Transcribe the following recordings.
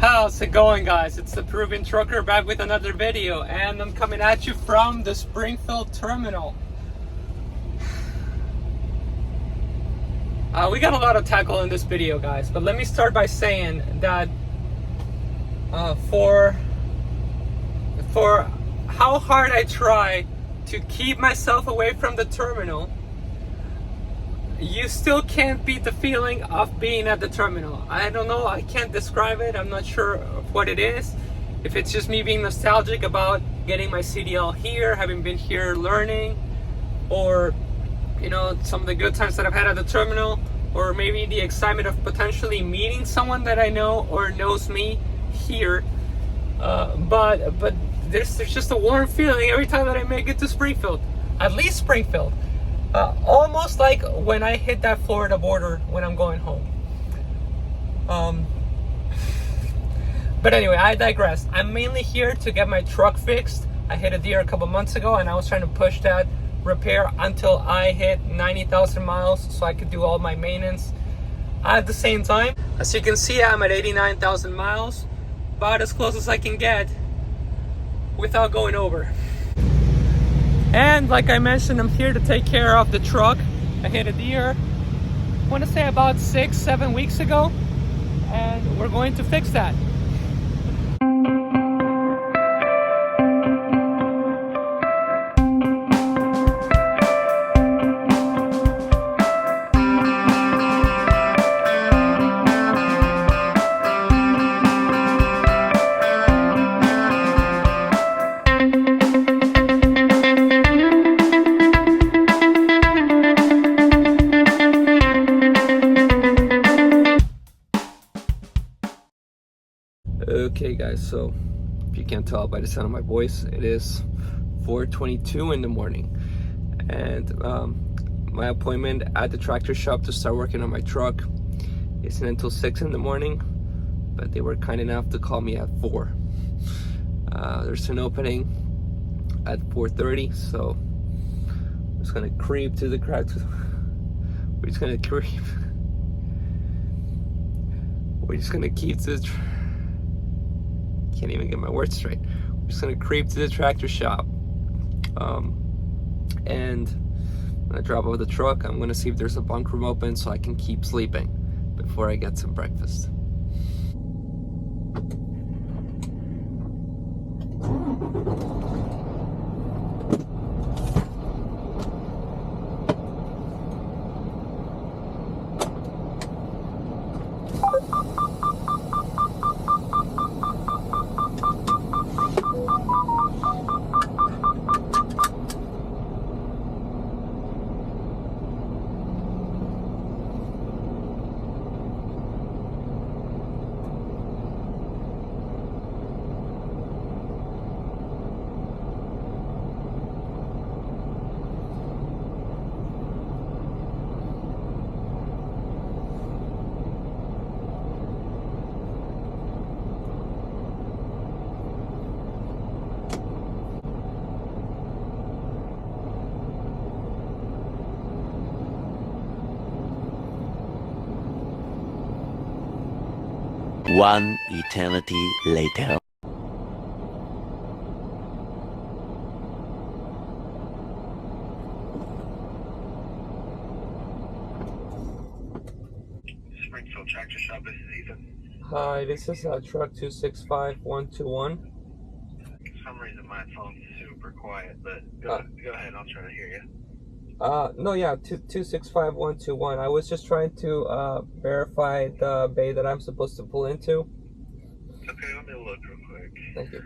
How's it going, guys? It's the Peruvian Trucker back with another video, and I'm coming at you from the Springfield terminal. We got a lot to tackle in this video, guys, but let me start by saying that for how hard I try to keep myself away from the terminal, you still can't beat the feeling of being at the terminal. I don't know, I can't describe it. I'm not sure what it is. If it's just me being nostalgic about getting my CDL here, having been here learning, or you know, some of the good times that I've had at the terminal, or maybe the excitement of potentially meeting someone that I know or knows me here. But there's just a warm feeling every time that I make it to Springfield, at least Springfield. Almost like when I hit that Florida border when I'm going home. But anyway, I digress. I'm mainly here to get my truck fixed. I hit a deer a couple months ago, and I was trying to push that repair until I hit 90,000 miles so I could do all my maintenance at the same time. As you can see, I'm at 89,000 miles, about as close as I can get without going over. And like I mentioned, I'm here to take care of the truck. I hit a deer, I want to say about 6-7 weeks ago, and we're going to fix that. Okay guys, so if you can't tell by the sound of my voice, it is 4:22 in the morning, and my appointment at the tractor shop to start working on my truck isn't until 6 in the morning, but they were kind enough to call me at 4. There's an opening at 4:30, so I'm just gonna creep to the cracks. We're just gonna keep this. Can't even get my words straight. I'm just gonna creep to the tractor shop, and I'm gonna drop off the truck. I'm gonna see if there's a bunk room open so I can keep sleeping before I get some breakfast. One eternity later. Springfield Tractor Shop, this is Ethan. Hi, this is truck 265121. For some reason my phone's super quiet, but go ahead, I'll try to hear you. No, yeah, 265121. I was just trying to verify the bay that I'm supposed to pull into. Okay, let me look real quick. Thank you.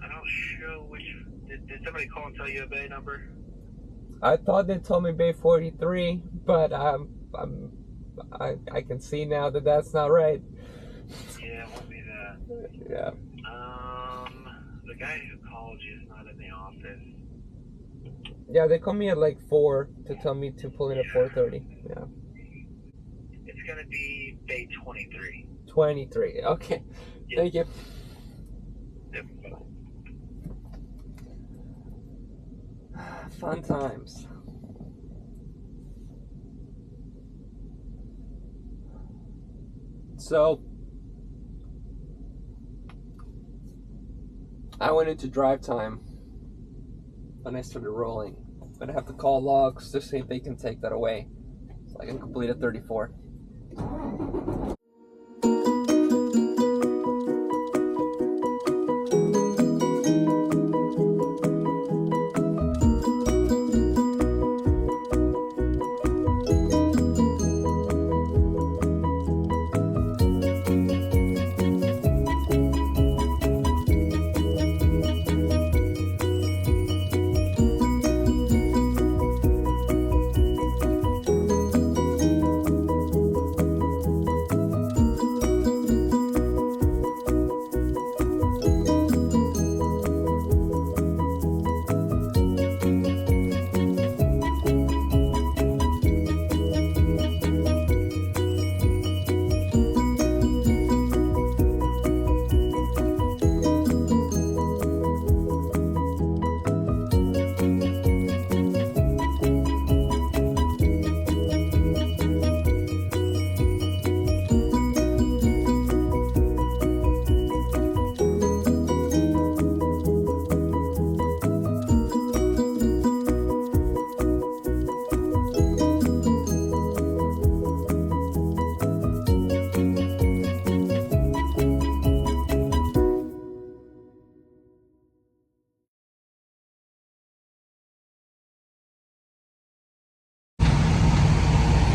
I don't show which. Did somebody call and tell you a bay number? I thought they told me bay 43, but I can see now that that's not right. Yeah, it won't be that. Yeah. The guy who called you is not in the office. Yeah, they called me at like 4 to tell me to pull in at 4:30. Yeah. It's gonna be bay 23. 23. Okay. Yep. Thank you. Yep. Fun times. So I went into drive time when I started rolling. I'm gonna have to call logs to see if they can take that away so I can complete a 34.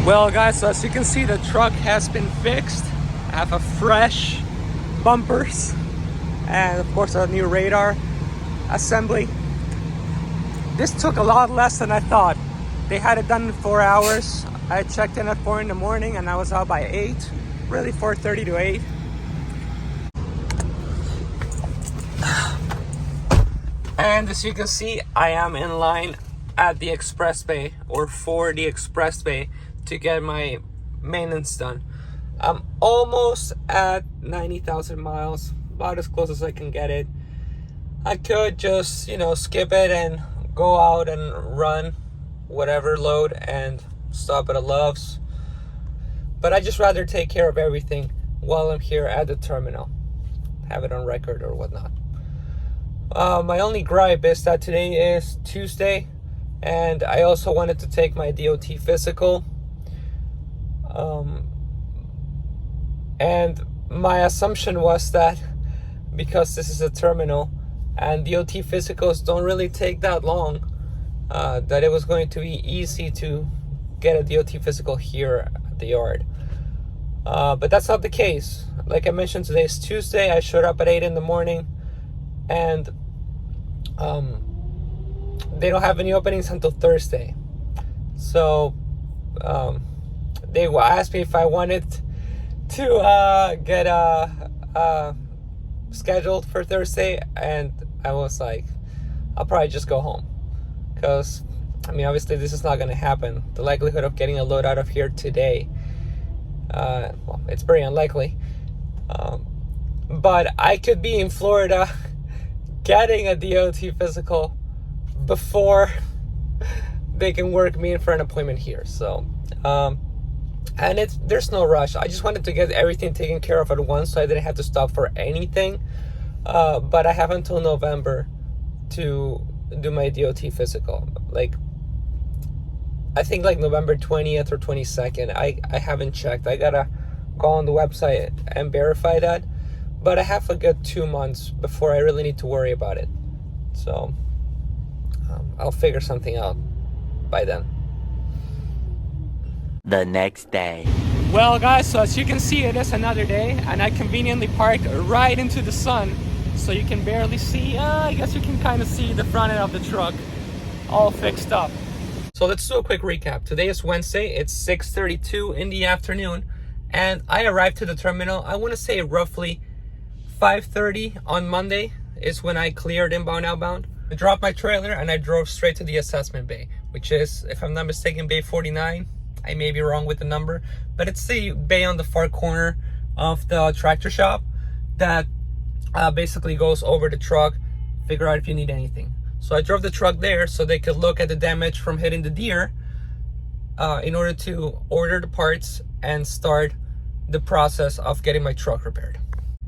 Well guys, so as you can see, the truck has been fixed. I have a fresh bumpers and of course a new radar assembly. This took a lot less than I thought. They had it done in 4 hours. I checked in at 4 in the morning and I was out by 8, really 4:30 to 8. And as you can see, I am in line at the express bay, or for the express bay, to get my maintenance done. I'm almost at 90,000 miles, about as close as I can get it. I could just, skip it and go out and run whatever load and stop at a Love's. But I just rather take care of everything while I'm here at the terminal. Have it on record or whatnot. My only gripe is that today is Tuesday, and I also wanted to take my DOT physical. And my assumption was that because this is a terminal and DOT physicals don't really take that long, that it was going to be easy to get a DOT physical here at the yard. But that's not the case. Like I mentioned, today is Tuesday. I showed up at 8 in the morning, and they don't have any openings until Thursday. So they asked me if I wanted to get scheduled for Thursday, and I was like, I'll probably just go home, because obviously this is not going to happen. The likelihood of getting a load out of here today, well, it's very unlikely. But I could be in Florida getting a DOT physical before they can work me in for an appointment here. So and there's no rush. I just wanted to get everything taken care of at once, so I didn't have to stop for anything. But I have until November to do my DOT physical. I think November 20th or 22nd. I haven't checked. I gotta go on the website and verify that. But I have a good 2 months before I really need to worry about it. So I'll figure something out by then. The next day. Well guys, so as you can see, it is another day, and I conveniently parked right into the sun, so you can barely see. I guess you can kind of see the front end of the truck all fixed up. So let's do a quick recap. Today is Wednesday. It's 6:32 in the afternoon, and I arrived to the terminal, I want to say roughly 5:30 on Monday is when I cleared inbound, outbound. I dropped my trailer and I drove straight to the assessment bay, which is, if I'm not mistaken, bay 49. I may be wrong with the number, but it's the bay on the far corner of the tractor shop that basically goes over the truck, figure out if you need anything. So I drove the truck there so they could look at the damage from hitting the deer in order to order the parts and start the process of getting my truck repaired.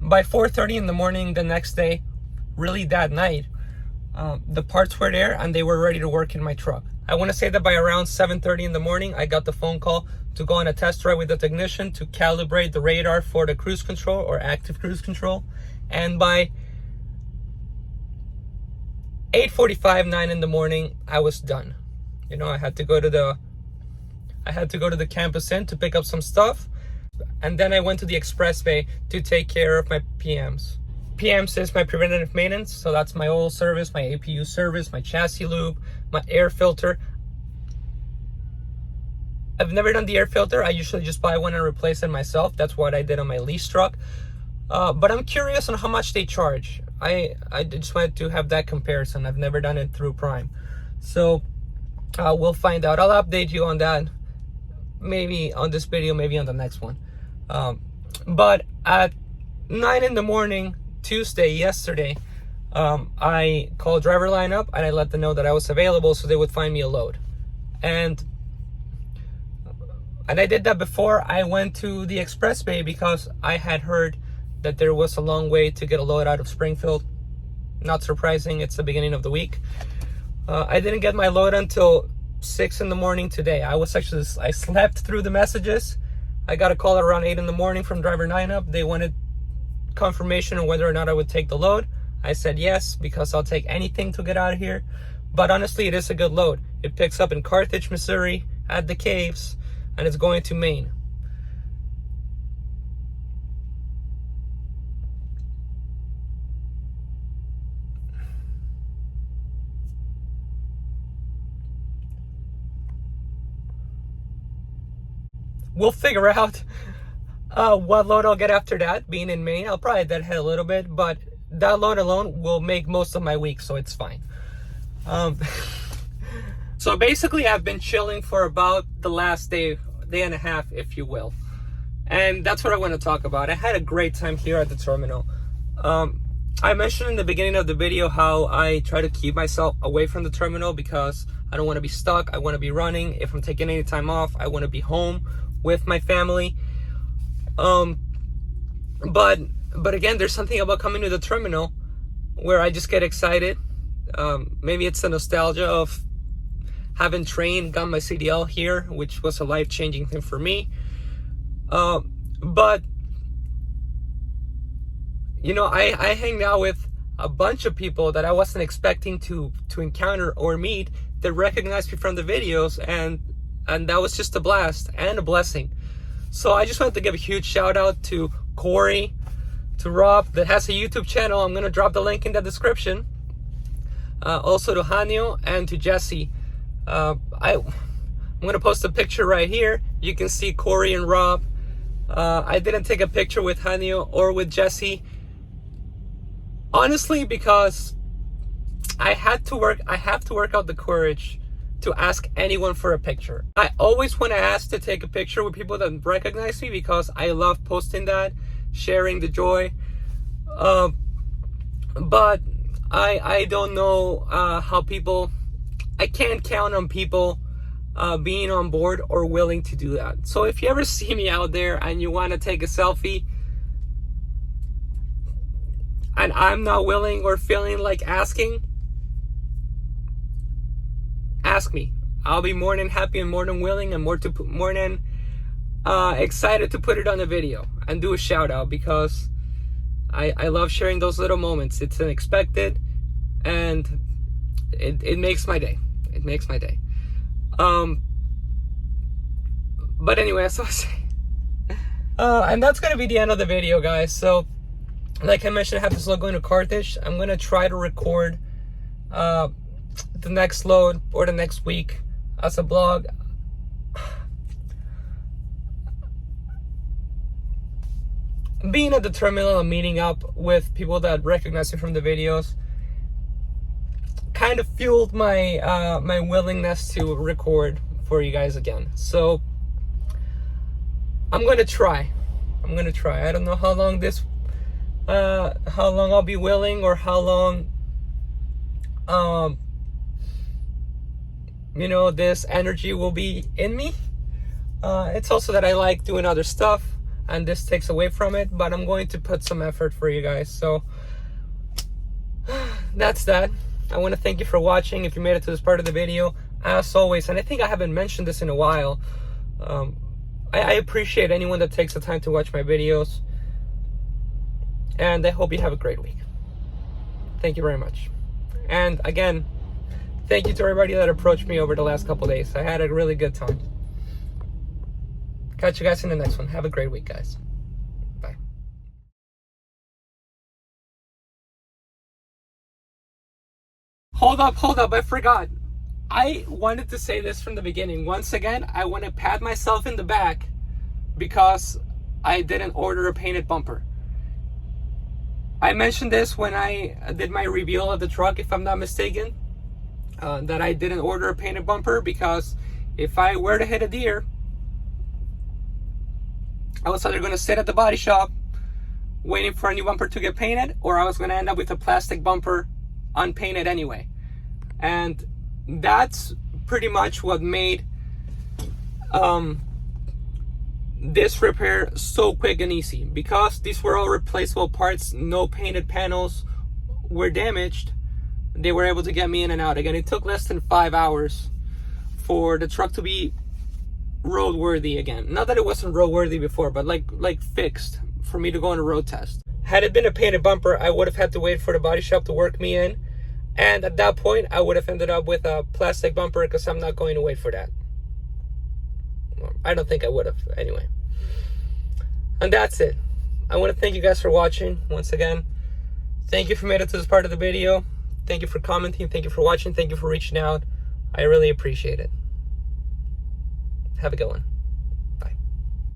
By 4:30 in the morning the next day, really that night, the parts were there and they were ready to work in my truck. I want to say that by around 7:30 in the morning, I got the phone call to go on a test drive with the technician to calibrate the radar for the cruise control or active cruise control. And by 8:45, 9 in the morning, I was done. You know, I had to go to the campus inn to pick up some stuff. And then I went to the express bay to take care of my PMs. PMs is my preventative maintenance. So that's my oil service, my APU service, my chassis lube, my air filter. I've never done the air filter. I usually just buy one and replace it myself. That's what I did on my lease truck. But I'm curious on how much they charge. I just wanted to have that comparison. I've never done it through Prime. So we'll find out. I'll update you on that. Maybe on this video, maybe on the next one. But at 9 in the morning, Tuesday, yesterday, I called Driverline up and I let them know that I was available so they would find me a load. And I did that before I went to the express bay because I had heard that there was a long way to get a load out of Springfield. Not surprising, it's the beginning of the week. I didn't get my load until 6 in the morning today. I slept through the messages. I got a call at around 8 in the morning from Driver 9 Up. They wanted confirmation on whether or not I would take the load. I said yes, because I'll take anything to get out of here. But honestly, it is a good load. It picks up in Carthage, Missouri at the caves, and it's going to Maine. We'll figure out what load I'll get after that. Being in Maine, I'll probably deadhead a little bit, but that load alone will make most of my week, so it's fine. So basically, I've been chilling for about the last day and a half, if you will. And that's what I want to talk about. I had a great time here at the terminal. I mentioned in the beginning of the video how I try to keep myself away from the terminal because I don't want to be stuck. I want to be running. If I'm taking any time off, I want to be home with my family. But again, there's something about coming to the terminal where I just get excited. Maybe it's the nostalgia of having got my CDL here, which was a life-changing thing for me. But you know, I hang out with a bunch of people that I wasn't expecting to encounter or meet that recognized me from the videos, and that was just a blast and a blessing. So I just wanted to give a huge shout out to Corey, to Rob that has a YouTube channel. I'm gonna drop the link in the description. Also to Hanyo and to Jesse. I'm gonna post a picture right here. You can see Corey and Rob. I didn't take a picture with Hanyo or with Jesse, honestly, because I have to work out the courage to ask anyone for a picture. I always want to ask to take a picture with people that recognize me because I love posting that, sharing the joy. But I don't know how people, I can't count on people being on board or willing to do that. So if you ever see me out there and you want to take a selfie and I'm not willing or feeling like asking, ask me. I'll be more than happy and more than willing and more than excited to put it on a video and do a shout out, because I love sharing those little moments. It's unexpected and it makes my day. It makes my day. But anyway, as I was saying, and that's gonna be the end of the video, guys. So like I mentioned, I have this load going to Carthage. I'm gonna try to record the next load or the next week as a blog. Being at the terminal and meeting up with people that recognize me from the videos kind of fueled my my willingness to record for you guys again. So I'm gonna try. I don't know how long I'll be willing, or how long you know, this energy will be in me. It's also that I like doing other stuff and this takes away from it, but I'm going to put some effort for you guys. So that's that. I want to thank you for watching. If you made it to this part of the video, as always, and I think I haven't mentioned this in a while, I appreciate anyone that takes the time to watch my videos, and I hope you have a great week. Thank you very much. And again, thank you to everybody that approached me over the last couple days. I had a really good time. Catch you guys in the next one. Have a great week, guys. Bye. Hold up. I forgot. I wanted to say this from the beginning. Once again, I want to pat myself in the back because I didn't order a painted bumper. I mentioned this when I did my review of the truck, if I'm not mistaken, that I didn't order a painted bumper because if I were to hit a deer, I was either going to sit at the body shop waiting for a new bumper to get painted, or I was going to end up with a plastic bumper unpainted anyway. And that's pretty much what made this repair so quick and easy. Because these were all replaceable parts, no painted panels were damaged, they were able to get me in and out. Again, it took less than 5 hours for the truck to be roadworthy again. Not that it wasn't roadworthy before, but like fixed for me to go on a road test. Had it been a painted bumper, I would have had to wait for the body shop to work me in, and at that point I would have ended up with a plastic bumper, because I'm not going to wait for that. Well, I don't think I would have anyway. And that's it. I want to thank you guys for watching once again. Thank you for made it to this part of the video. Thank you for commenting. Thank you for watching. Thank you for reaching out. I really appreciate it. Have a good one.